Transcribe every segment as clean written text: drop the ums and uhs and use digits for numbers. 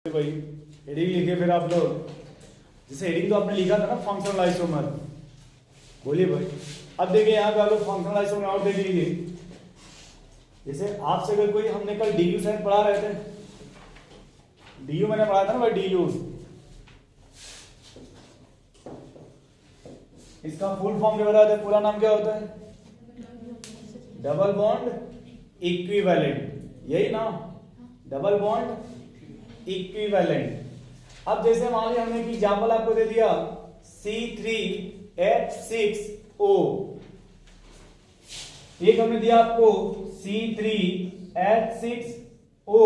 भाई हेडिंग लिखे फिर आप लोग, जैसे हेडिंग तो आपने लिखा था ना फंक्शनल आइसोमर। बोलिए भाई। अब देखिए यहाँ पे आप लोग फंक्शनल आइसोमर और देख लीजिए। जैसे आपसे अगर कोई, हमने कल डी यू साइन पढ़ा रहे थे, डी यू मैंने पढ़ा था ना भाई, डी यू इसका फुल फॉर्म क्या बताते हैं, पूरा नाम क्या होता है? डबल बॉन्ड इक्विवेलेंट, यही ना, डबल बॉन्ड इक्विवेलेंट। अब जैसे मान लीजिए हमने की एग्जाम्पल आपको दे दिया C3H6O, एक हमने दिया आपको C3H6O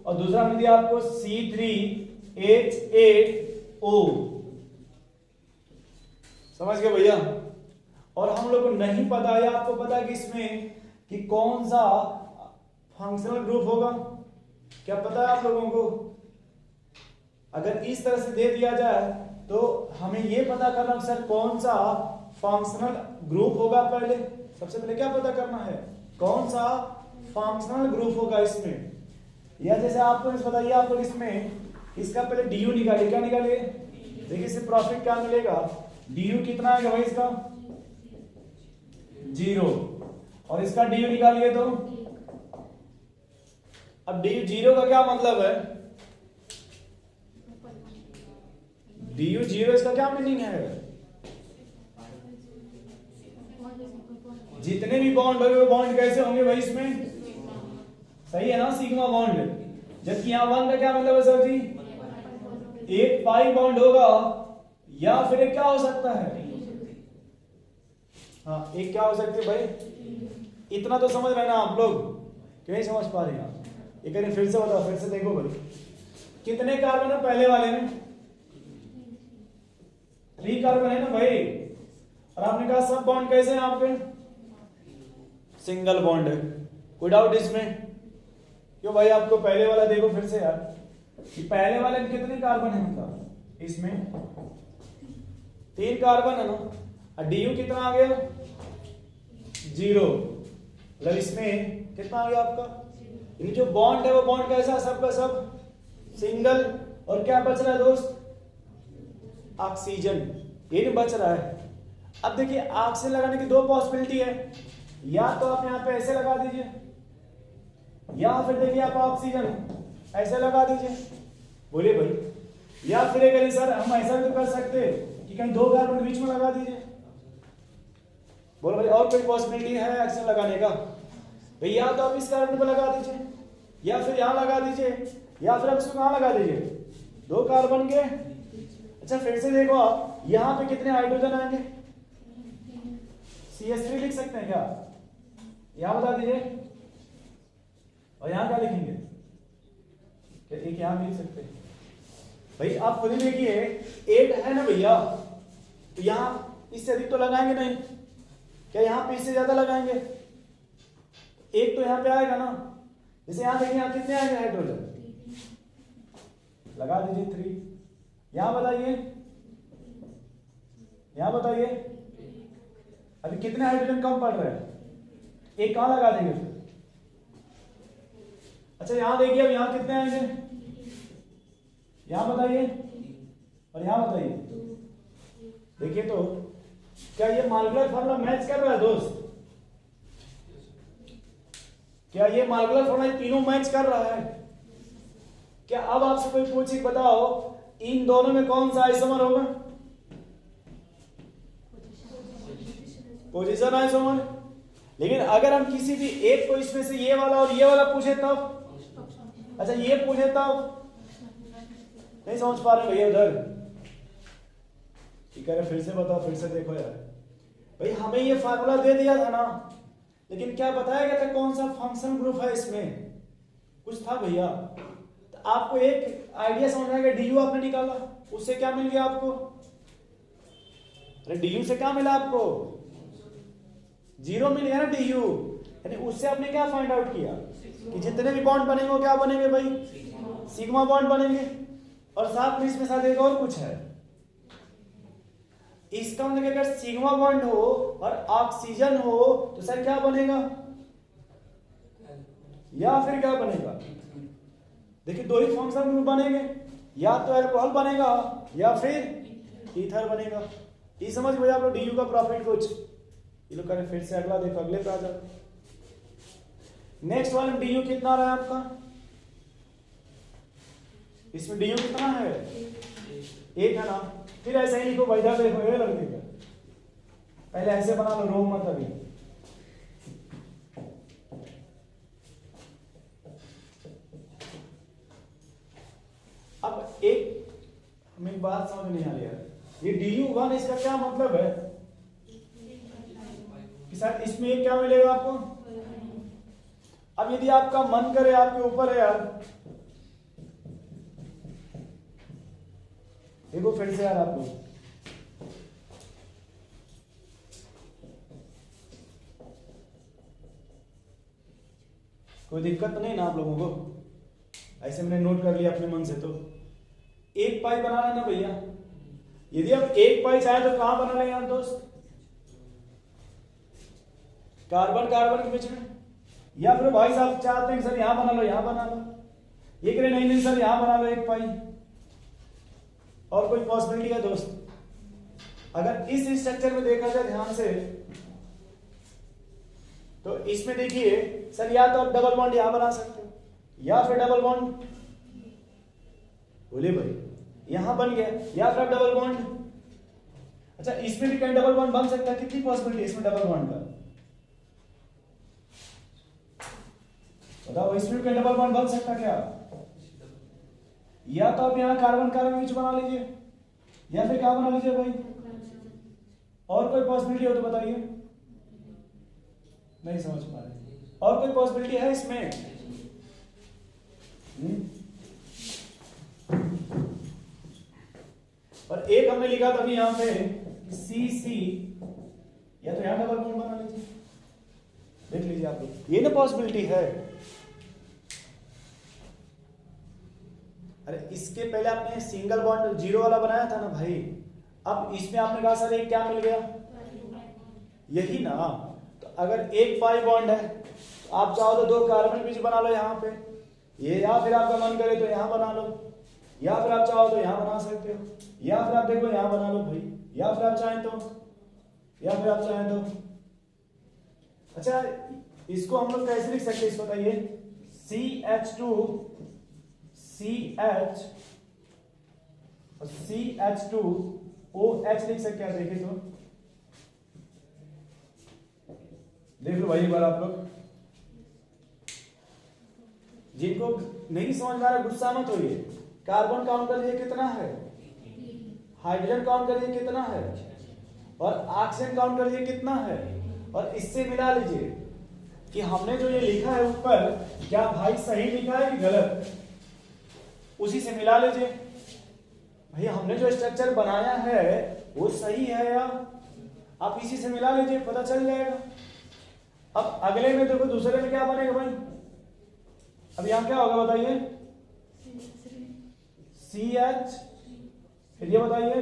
और दूसरा हमने दिया आपको C3H8O। समझ गए भैया? और हम लोग को नहीं पता है, आपको पता है कि इसमें कि कौन सा फंक्शनल ग्रुप होगा, क्या पता है आप लोगों को? अगर इस तरह से दे दिया जाए तो हमें यह पता करना सर कौन सा फंक्शनल ग्रुप होगा। पहले सबसे पहले क्या पता करना है, कौन सा फंक्शनल ग्रुप होगा इसमें। या जैसे आपको बताइए, आपको इसमें इसका पहले डी यू निकालिए। क्या निकालिए? देखिए इससे प्रॉफिट क्या मिलेगा, डी यू कितना आएगा भाई इसका 0, और इसका डी यू निकालिए तो अब डी यू 0 का क्या मतलब है, डी यू 0 इसका क्या मीनिंग है? जितने भी बॉन्ड होंगे वो बॉन्ड कैसे होंगे भाई इसमें, सही है ना, सिग्मा बॉन्ड। जबकि यहां 1 का क्या मतलब है सर जी, एक पाई बॉन्ड होगा, या फिर एक क्या हो सकता है, हाँ एक क्या हो सकती है भाई, इतना तो समझ रहे ना आप लोग, क्यों नहीं समझ पा रहे हैं आप? एक बार फिर से बताओ, फिर से देखो भाई, कितने कार्बन है पहले वाले में? 3 कार्बन है ना भाई। और आपने कहा सब बॉन्ड कैसे हैं आपके, सिंगल बॉन्ड है। कोई डाउट इसमें? क्यों भाई? आपको पहले वाला देखो फिर से यार, कि पहले वाले में कितने कार्बन है, मतलब इसमें 3 कार्बन है ना, और डी यू कितना आ गया 0, मतलब इसमें कितना आ गया आपका, ये जो बॉन्ड है वो बॉन्ड कैसा, सबका सब सिंगल। और क्या बच रहा है दोस्त, ऑक्सीजन, ये नहीं बच रहा है। अब देखिए ऑक्सीजन लगाने की 2 पॉसिबिलिटी है, या तो आप यहां पे ऐसे लगा दीजिए, या फिर देखिए आप ऑक्सीजन ऐसे लगा दीजिए। बोलिए भाई। या फिर अगर सर हम ऐसा भी तो कर सकते हैं कि कहीं 2 कार्बन बीच में लगा दीजिए। बोलो भाई, और कोई पॉसिबिलिटी है ऑक्सीजन लगाने का भाई? या तो आप इस कार्बन पर लगा दीजिए, या फिर यहां लगा दीजिए, या फिर आप इसको कहां लगा दीजिए, 2 कार्बन के। अच्छा फिर से देखो आप, यहां पे कितने हाइड्रोजन आएंगे, CH3 लिख सकते हैं क्या? यहां बता दीजिए। और यहां क्या लिखेंगे, क्या एक यहां भी लिख सकते हैं भाई? आप खुद ही देखिए, 8 है ना भैया, तो यहां इससे अधिक तो लगाएंगे नहीं, क्या यहां पे इससे ज्यादा लगाएंगे? एक तो यहां पे आएगा ना। जैसे यहां देखिए, यहां कितने आएंगे हाइड्रोजन, लगा दीजिए 3। यहां बताइए, यहां बताइए, अभी कितने हाइड्रोजन कम पड़ रहे हैं, एक कहां लगा देंगे फिर? अच्छा यहां देखिए, अब यहां कितने आएंगे, यहां बताइए, और यहां बताइए। देखिए तो क्या ये मॉलिक्यूलर फॉर्मूला मैच कर रहा है दोस्त? क्या ये मॉलिक्यूलर फॉर्मूला तीनों मैच कर रहा है क्या? अब आपसे कोई पूछे, बताओ इन दोनों में कौन सा आइसोमर होगा, पोजीशन आइसोमर। लेकिन अगर हम किसी भी एक को इसमें से ये वाला और ये वाला पूछे तब, अच्छा ये पूछे तब, नहीं समझ पा रहे भैया उधर? ठीक है फिर से बताओ, फिर से देखो यार भाई, हमें ये फार्मूला दे दिया था ना, लेकिन क्या बताया गया था कौन सा फंक्शन ग्रुप है इसमें, कुछ था भैया? तो आपको एक आइडिया समझ आएगा, डी यू आपने निकाला, उससे क्या मिल गया आपको? अरे डी यू से क्या मिला आपको, 0 मिल गया ना डी यू। यानी उससे आपने क्या फाइंड आउट किया कि जितने भी बॉन्ड बनेंगे वो क्या बनेंगे भाई, सिग्मा बॉन्ड बनेंगे। और साथ में इसमें साथ एक और कुछ है, इसका मतलब अगर सिग्मा बॉन्ड हो और ऑक्सीजन हो तो सर क्या बनेगा, या फिर क्या बनेगा? देखिए दो ही फंक्शनल ग्रुप बनेंगे, या तो अल्कोहल बनेगा या फिर ईथर बनेगा। ये समझ गए आप लोग डीयू का प्रॉफिट कुछ। ये लोग करें फिर से अगला, देखो अगले पे आ जाओ। नेक्स्ट वाले में डीयू कितना रहा है आपका, इसमें डीयू कितना है, एक है ना। फिर ऐसे ही लिखो वैधा देखो ये लग देगा, पहले ऐसे बना लो, रो मत अभी। अब एक हमें बात समझ नहीं आ रही है, ये DU1 इसका क्या मतलब है कि सर इसमें क्या मिलेगा आपको। अब यदि आपका मन करे, आपके ऊपर है यार, देखो फिर से यार आप लोग, कोई दिक्कत तो नहीं ना आप लोगों को, ऐसे मैंने नोट कर लिया अपने मन से। तो एक पाई बना लेना भैया, यदि आप एक पाई चाहे तो कहां बना लें यार दोस्त, कार्बन कार्बन के बीच में, या फिर भाई साहब चाहते हैं सर यहां बना लो, यहां बना लो, ये कह रहे नहीं नहीं सर यहां बना लो एक पाई। और कोई पॉसिबिलिटी है दोस्त, अगर इस स्ट्रक्चर में देखा जाए ध्यान से, तो इसमें देखिए सर या तो आप डबल बॉन्ड यहां बना सकते हो, या फिर डबल बॉन्ड, बोले भाई यहां बन गया, या फिर डबल बॉन्ड। अच्छा इसमें भी कहीं डबल बॉन्ड बन सकता है, कितनी पॉसिबिलिटी इसमें डबल बॉन्ड का बताओ, इसमें कहीं डबल बॉन्ड बन सकता क्या। या तो आप यहां कार्बन कार्बन बीच बना लीजिए, या फिर क्या बना लीजिए भाई, और कोई पॉसिबिलिटी हो तो बताइए। नहीं समझ पा रहे, और कोई पॉसिबिलिटी है इसमें। और एक हमने लिखा था अभी यहां पे CC, या तो यहां डबल बॉन्ड बना लीजिए, देख लीजिए आप लोग, ये ना पॉसिबिलिटी है। अरे इसके पहले आपने सिंगल बॉन्ड जीरो वाला बनाया था ना भाई, अब इसमें आपने कहा सर एक क्या मिल गया, यही ना। तो अगर एक पाई बॉन्ड है तो आप चाहो तो दो कार्बन बीच बना लो यहाँ पे, ये, या फिर आपका मन करे तो यहाँ बना लो, या फिर आप चाहो तो यहाँ बना सकते हो, या फिर आप देखो यहाँ बना लो भाई, या फिर आप चाहें तो, या फिर आप चाहें तो। अच्छा इसको हम लोग कैसे लिख सकते हैं इसको बताइए, CH2 CH और CH2 OH लिख सकते हैं, देखिए तो देख लो भाई एक बार आप लोग, जिनको नहीं समझ में आ रहा गुस्सा मत होइए। कार्बन काउंट कर लीजिए कितना है, हाइड्रोजन काउंट कर लीजिए कितना है, और ऑक्सीजन काउंट कर लीजिए कितना है, और इससे मिला लीजिए कि हमने जो ये लिखा है ऊपर, क्या भाई सही लिखा है कि गलत, उसी से मिला लीजिए। भाई हमने जो स्ट्रक्चर बनाया है वो सही है या, आप इसी से मिला लीजिए, पता चल जाएगा। अब अगले में देखो दूसरे में क्या बनेगा भाई, अब यहां क्या होगा बताइए, CH, फिर ये बताइए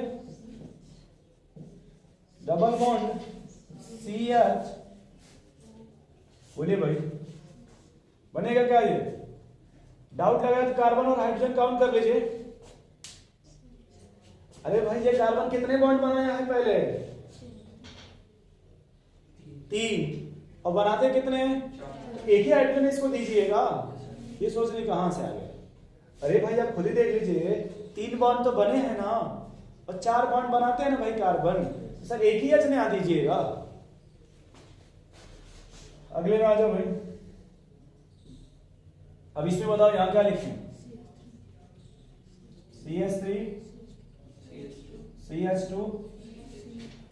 डबल बॉन्ड CH, बोलिए भाई बनेगा क्या ये, डाउट लगा तो कार्बन और हाइड्रोजन काउंट कर लीजिए। अरे भाई ये कार्बन कितने बॉन्ड बनाया है पहले, 3, और बनाते कितने हैं, तो एक ही हाइड्रोजन इसको दीजिएगा, ये सोचने कहां से आ गया। अरे भाई आप खुद ही देख लीजिए, 3 बॉन्ड तो बने हैं ना, और 4 बॉन्ड बनाते हैं ना भाई कार्बन, सर एक ही H ने आ दीजिएगा। अगले में आ जाओ भाई, अब इसमें बताओ यहां क्या लिखें, CH3 CH2,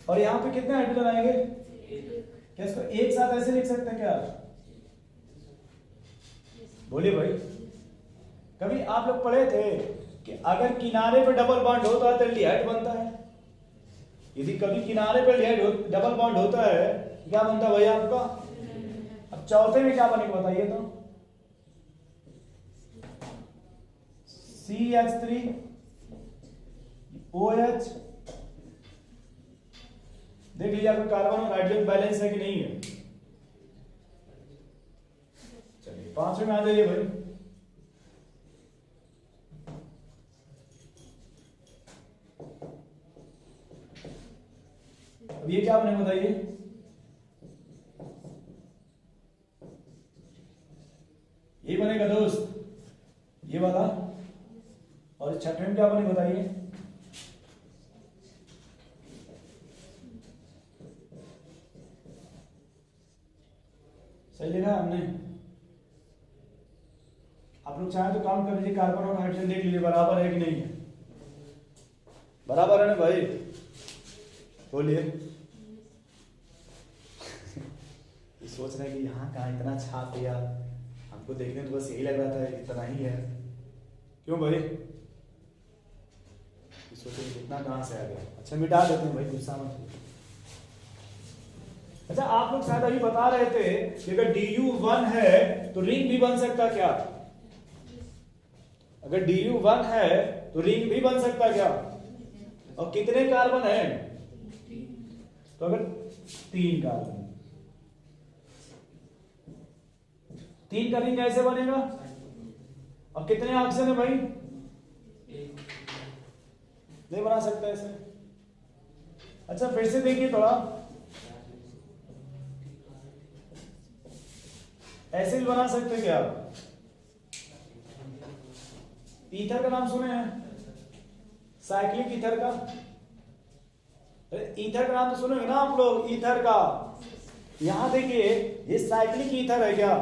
और यहां पे कितने हाइड्रोजन आएंगे, क्या इसको एक साथ ऐसे लिख सकते हैं क्या, बोलिए भाई। कभी आप लोग पढ़े थे कि अगर किनारे पे डबल बॉन्ड होता है तो एल्डिहाइड बनता है, यदि कभी किनारे पे डबल बॉन्ड होता है क्या बनता है भैया आपका। अब चौथे में क्या बनेगा बताइए तो, CH3 OH, देख लीजिए आपका कार्बन और हाइड्रोजन बैलेंस है कि नहीं है। चलिए 5वें में आ जाइए भाई, अब ये क्या बने बताइए? ये बनेगा दोस्त, ये वाला। और छठे में क्या बने बताइए? सही लिखा है हमने? आप लोग चाहे तो काउंट कर लीजिए, कार्बन और हाइड्रोजन देख लीजिए बराबर है कि नहीं है। बराबर है ना भाई? बोलिए। सोच रहे हैं कि यहाँ कहाँ इतना छाप दिया, हमको देखने तो बस यही लग रहा था इतना ही है। क्यों भाई? सोच रहे इतना कहाँ से आ गया। अच्छा मिटा देते हैं भाई, गुस्सा मत कीजिए। अच्छा आप लोग शायद अभी बता रहे थे कि अगर Du1 है तो रिंग भी बन सकता क्या? अगर Du1 है तो रिंग भी बन सकता क्या? और कितने कार्बन है? तो अगर 3 कार्बन, 3 का रिंग कैसे बनेगा? और कितने ऑक्सीजन है भाई? नहीं बना सकता ऐसे। अच्छा फिर से देखिए थोड़ा, ऐसे भी बना सकते क्या? ईथर का नाम सुने हैं? साइक्लिक ईथर का? ईथर का नाम तो सुनेंगे ना आप लोग, ईथर का। यहां देखिए ये साइक्लिक ईथर है क्या?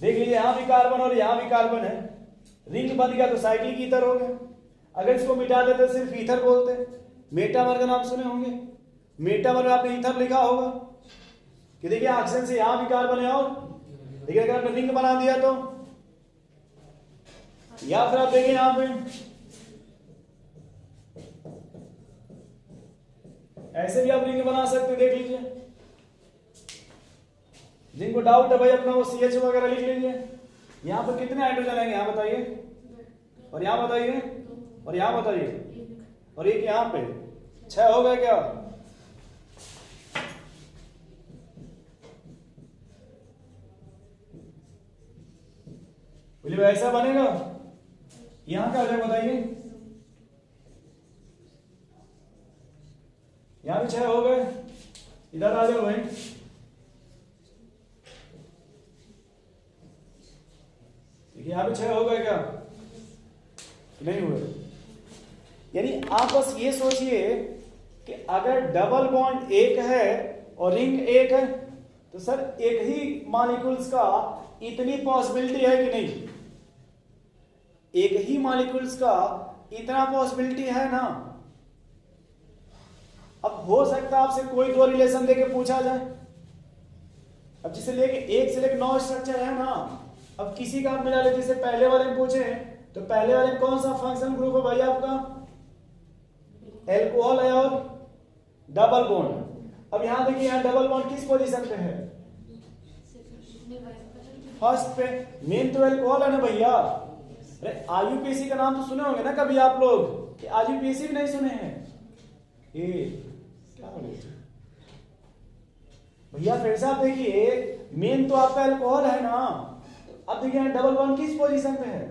देख लीजिए यहां भी कार्बन और यहां भी कार्बन है, रिंग बन गया तो साइक्लिक ईथर हो गया। अगर इसको मिटा देते सिर्फ ईथर बोलते। मेटामर का नाम सुने होंगे? मेटामर में आपने ईथर लिखा होगा कि देखिए ऑक्सीजन से यहां भी कार्बन है, और देखिए अगर आपने रिंग बना दिया तो, या फिर आप देखिए यहां पे ऐसे भी आप रिंग बना सकते, देख लीजिए। जिनको डाउट है भाई अपना वो CH वगैरह लिख लीजिए। यहां पर कितने हाइड्रोजन हैं यहां बताइए, और यहां बताइए, और यहां बताइए, और एक यहां पे 6 हो गए क्या? बोलिए ऐसा बनेगा? यहां क्या हो जाएगा बताइए? यहां भी 6 हो गए, इधर आ जाओ भाई। यहां भी 6 हो गए क्या? नहीं हुए। यानी आप बस ये सोचिए कि अगर डबल बॉन्ड एक है और रिंग एक है तो सर एक ही मॉलिक्यूल्स का इतनी पॉसिबिलिटी है कि नहीं? एक ही मॉलिक्यूल्स का इतना पॉसिबिलिटी है ना। अब हो सकता है आपसे कोई 2 रिलेशन देके पूछा जाए, अब जिसे लेके 1 से लेके 9 स्ट्रक्चर है ना। अब किसी का आप मिला ले, जैसे पहले वाले में पूछे तो पहले वाले में कौन सा फंक्शनल ग्रुप है भाई आपका? एल्कोहल है और डबल बॉन्ड। अब यहां देखिए यहां डबल बॉन्ड किस पोजीशन पे है? फर्स्ट पे। मेन तो एल्कोहल है ना भैया। अरे IUPAC का नाम तो सुने होंगे ना कभी आप लोग, कि IUPAC भी नहीं सुने हैं? ये क्या बोले भैया? फिर से आप देखिए मेन तो आपका एल्कोहल है ना। अब देखिए यहां डबल बॉन्ड किस पोजीशन पे है,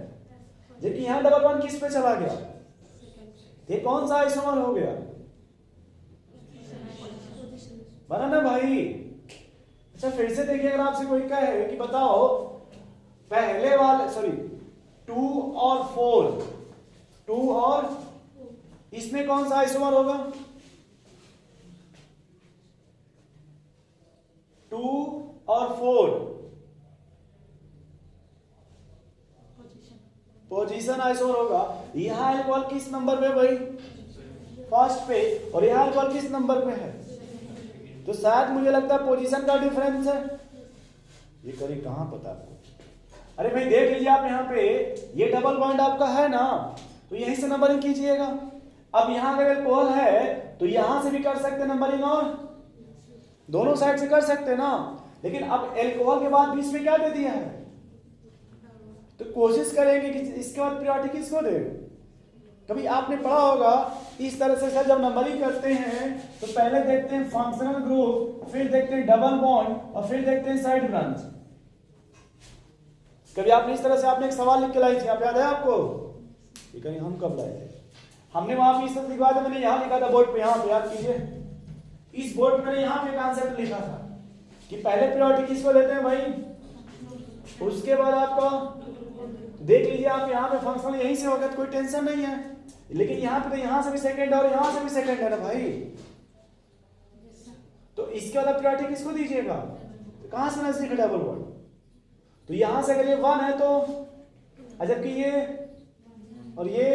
जबकि यहां डबल बॉन्ड किस पे चला गया? ये कौन सा आइसोमर हो गया? बना ना भाई। अच्छा फिर से देखिए, अगर आपसे कोई कहे कि बताओ पहले वाले, सॉरी 2 और 4, 2 और इसमें कौन सा आइसोमर होगा? 2 और 4 पोजीशन आइसोमर होगा। यहां अल्कोहल किस नंबर पे भाई? फर्स्ट पे। और यहां अल्कोहल किस नंबर पे है? तो शायद मुझे लगता है पोजीशन का डिफरेंस है। ये करी कहां पता आपको? अरे भाई देख लीजिए आप यहां पे, ये डबल बॉन्ड आपका है ना, तो यहीं से नंबरिंग कीजिएगा। अब यहां अगर अल्कोहल है तो यहां से भी कर सकते नंबरिंग, और दोनों साइड से कर सकते ना। लेकिन अब अल्कोहल के बाद बीच में क्या दे दिया है? तो कोशिश करेंगे कि इसके बाद प्रायोरिटी किसको दे। कभी आपने पढ़ा होगा इस तरह से सर, जब नंबरिंग करते हैं तो पहले देखते हैं फंक्शनल ग्रुप, फिर देखते हैं डबल बॉन्ड, और फिर देखते हैं साइड ब्रांच। कभी आपने इस तरह से आपने एक सवाल लिख के लाई थी, आप याद है आपको? ये कहीं हम कब लाए थे? हमने वहां पे इस तरह लिखवा था, मैंने यहां लिखा था बोर्ड पे, यहां पे याद कीजिए। इस बोर्ड में मैंने यहाँ पे कॉन्सेप्ट लिखा था कि पहले प्रायोरिटी किसको देते हैं भाई, उसके बाद आपका देख लीजिए आप यहाँ पे फंक्शन यहीं से होगा तो कोई टेंशन नहीं है, लेकिन यहाँ पे तो यहाँ से भी सेकंड और यहाँ से भी सेकंड है ना भाई, तो इसके बाद प्रायोरिटी किसको दीजिएगा, तो कहाँ से नजदीक है डबल बॉन्ड, तो यहाँ से अगर ये 1 है तो जबकि ये और ये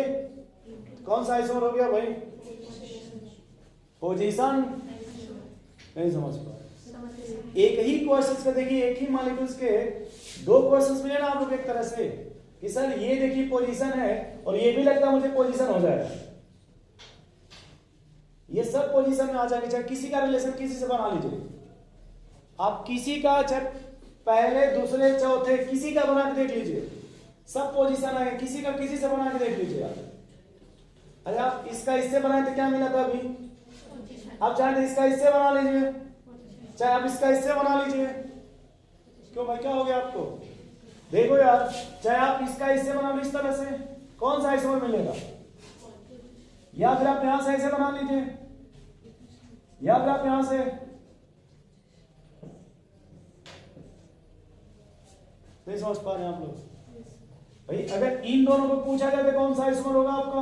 कौन सा आइसोमर हो गया भाई, पोजीशन नहीं समझ पा एक ही क्वेश्चन का देखिए, एक ही मॉलिक्यूल्स के 2 क्वेश्चंस मिले ना आप लोग एक तरह से कि सर ये देखिए पोजीशन है और ये भी लगता है मुझे पोजीशन हो जाएगा, ये सब पोजीशन में आ जाएंगे, चाहे किसी का रिलेशन किसी से बना लीजिए आप, किसी का चाहे पहले दूसरे चौथे किसी का बना के देख लीजिए, सब पोजीशन आएंगे, किसी का किसी से बना के देख लीजिए आप। अरे आप इसका इससे बनाए तो क्या मिला था अभी, आप चाहे तो इसका इससे बना लीजिए, चाहे आप इसका इससे बना लीजिए, क्यों भाई क्या हो गया आपको, देखो यार चाहे आप इसका इससे बना लो इस तरह से, कौन सा आइसोमर मिलेगा, या फिर आप यहां से ऐसे बना लीजिए, या फिर आप यहां से, नहीं समझ पा रहे हैं आप लोग भाई, अगर इन दोनों को पूछा जाए तो कौन सा आइसोमर होगा आपका,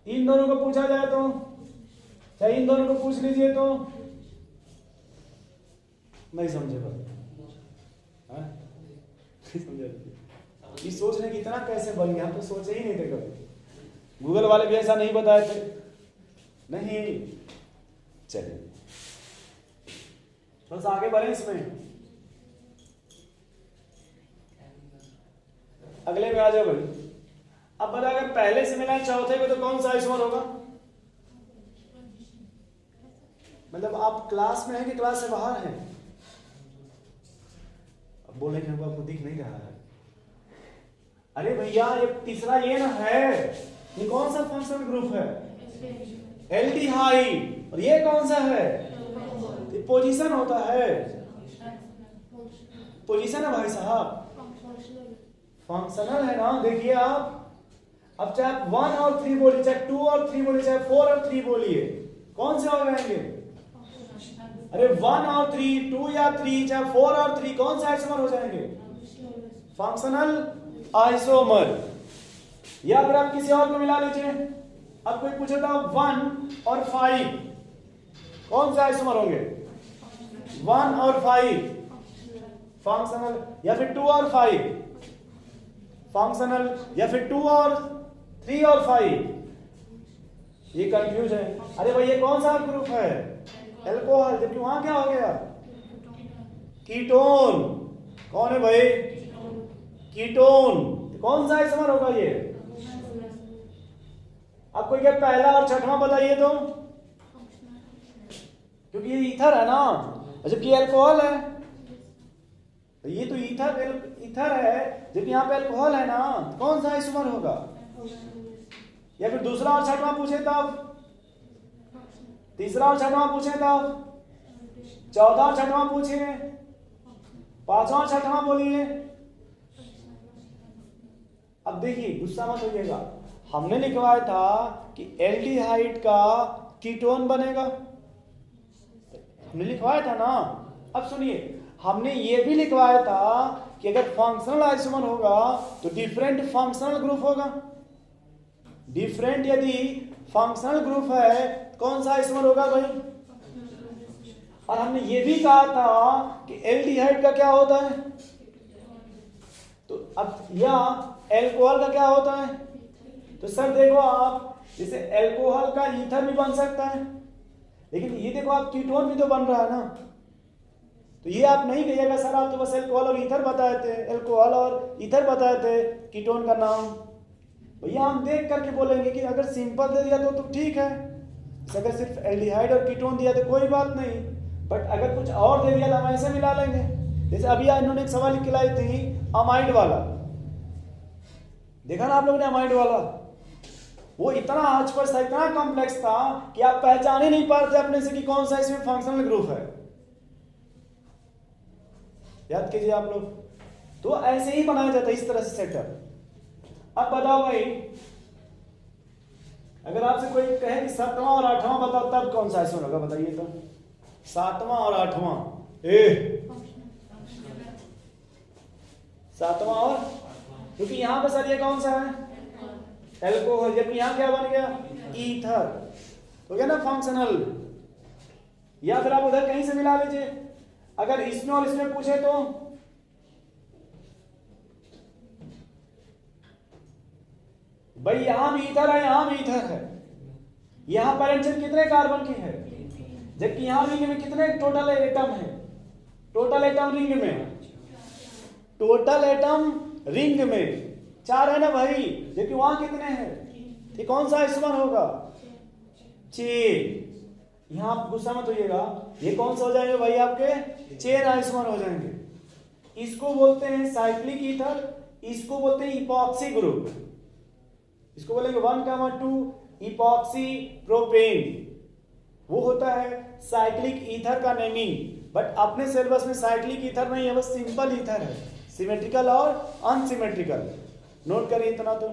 इन दोनों को पूछा जाए तो, चाहे इन दोनों को पूछ लीजिए तो, नहीं समझे भाई, समझे सोचने की इतना कैसे बन गया, हम तो सोचे ही नहीं थे कभी, गूगल वाले भी ऐसा नहीं बताए थे, नहीं चलिए बस आगे बढ़े इसमें, अगले में आ जाओ भाई। अब बता अगर पहले से मिला चौथे को तो कौन सा आइसोमर होगा, मतलब आप क्लास में हैं कि क्लास से बाहर हैं, अब बोले कि आपको दिख नहीं रहा है, अरे भैया ये तीसरा ये ना है, ये कौन सा फंक्शनल ग्रुप है, एल्डिहाइड, और ये कौन सा है, ये पोजीशन होता है, पोजीशन है भाई साहब, फंक्शनल है ना, देखिए आप अब चाहे आप 1 और 3 बोलिए, चाहे 2 और 3 बोलिए, चाहे 4 और 3 बोलिए, कौन से हो जाएंगे, अरे 1 और 3, 2 या 3, चाहे 4 और 3, कौन सा आइसोमर हो जाएंगे, फंक्शनल आइसोमर। या अगर आप किसी और को मिला लीजिए, अब कोई पूछे था 1 और 5 कौन से आइसोमर होंगे, 1 और 5 फंक्शनल, या फिर 2 और 5 फंक्शनल, या फिर 2 और 3 और 5, ये कंफ्यूज है, अरे भाई ये कौन सा ग्रुप है, एल्कोहल, जबकि वहां क्या हो गया, कीटोन, कौन है भाई, कीटोन, कौन सा आइसोमर होगा ये, आपको क्या पहला और छठवां बताइए तो, क्योंकि ये ईथर है ना, जबकि अल्कोहल है, तो ये तो ईथर है, जबकि यहाँ पे अल्कोहल है ना, कौन सा आइसोमर होगा, या फिर दूसरा और छठवां पूछे तब, तीसरा और छठवां पूछे तब, चौथा और छठवां पूछे, पांचवा और छठवां बोलिए। अब देखिए गुस्सा मत होइएगा, हमने लिखवाया था कि एल्डिहाइड का कीटोन बनेगा, हमने लिखवाया था ना, अब सुनिए हमने ये भी लिखवाया था कि अगर फंक्शनल आइसोमर होगा तो डिफरेंट फंक्शनल ग्रुप होगा, डिफरेंट यदि फंक्शनल ग्रुप है कौन सा आइसोमर होगा भाई, और हमने ये भी कहा था कि एल्डिहाइड का क्या होता है, तो अब यह एल्कोहल का क्या होता है, तो सर देखो आप जैसे एल्कोहल का ईथर भी बन सकता है, लेकिन ये देखो आप कीटोन भी तो बन रहा है ना, तो ये आप नहीं कहिएगा सर आप तो बस एल्कोहल और ईथर बताए थे, एल्कोहल और ईथर बताए थे कीटोन का नाम, भैया हम देख करके बोलेंगे कि अगर सिंपल दे दिया तो ठीक है, अगर सिर्फ एल्डिहाइड और कीटोन दिया तो कोई बात नहीं, बट अगर कुछ और दे दिया तो हम ऐसे मिला लेंगे, जैसे अभी इन्होंने एक सवाल लिखलाई थी अमाइड वाला, देखा ना आप लोगों ने अमाइड वाला, वो इतना हचपच था, इतना कॉम्प्लेक्स था कि आप पहचान ही नहीं पाते अपने से कि कौन सा इसमें फंक्शनल ग्रुप है, याद कीजिए आप लोग, तो ऐसे ही बनाया जाता है इस तरह से सेटअप। अब बताओ भाई अगर आपसे कोई कहे कि 7वां और 8वां बताओ तब कौन सा आइसोमर होगा, बताइए तो। 7वां और 8वां, 7वां और, क्योंकि यहां पर सर ये कौन सा है, एल्कोहल, जबकि यहां क्या बन गया, ईथर हो गया ना फंक्शनल। या फिर आप उधर कहीं से मिला लीजिए, अगर इसमें और इसमें पूछे तो भाई यहां भी ईथर है, यहां भी ईथर है, यहां पैरेंटल कितने कार्बन की है, जबकि यहां रिंग में कितने टोटल एटम है, टोटल एटम रिंग में, टोटल एटम रिंग में 4 है ना भाई, जबकि वहां कितने हैं, ये कौन सा आइसोमर होगा, चेन। यहां आप गुस्सा मत होइएगा, ये कौन सा हो जाएंगे भाई, आपके चेन आइसोमर हो जाएंगे। इसको बोलते हैं साइक्लिक ईथर, इसको बोलते हैं इपॉक्सी ग्रुप, इसको बोलेंगे 1,2 इपॉक्सी प्रोपेन, वो होता है साइक्लिक ईथर का नेमिंग। बट अपने सिलेबस में साइक्लिक ईथर नहीं है, बस सिंपल ईथर है, सिमेट्रिकल और अनसिमेट्रिकल। नोट करिए इतना तो।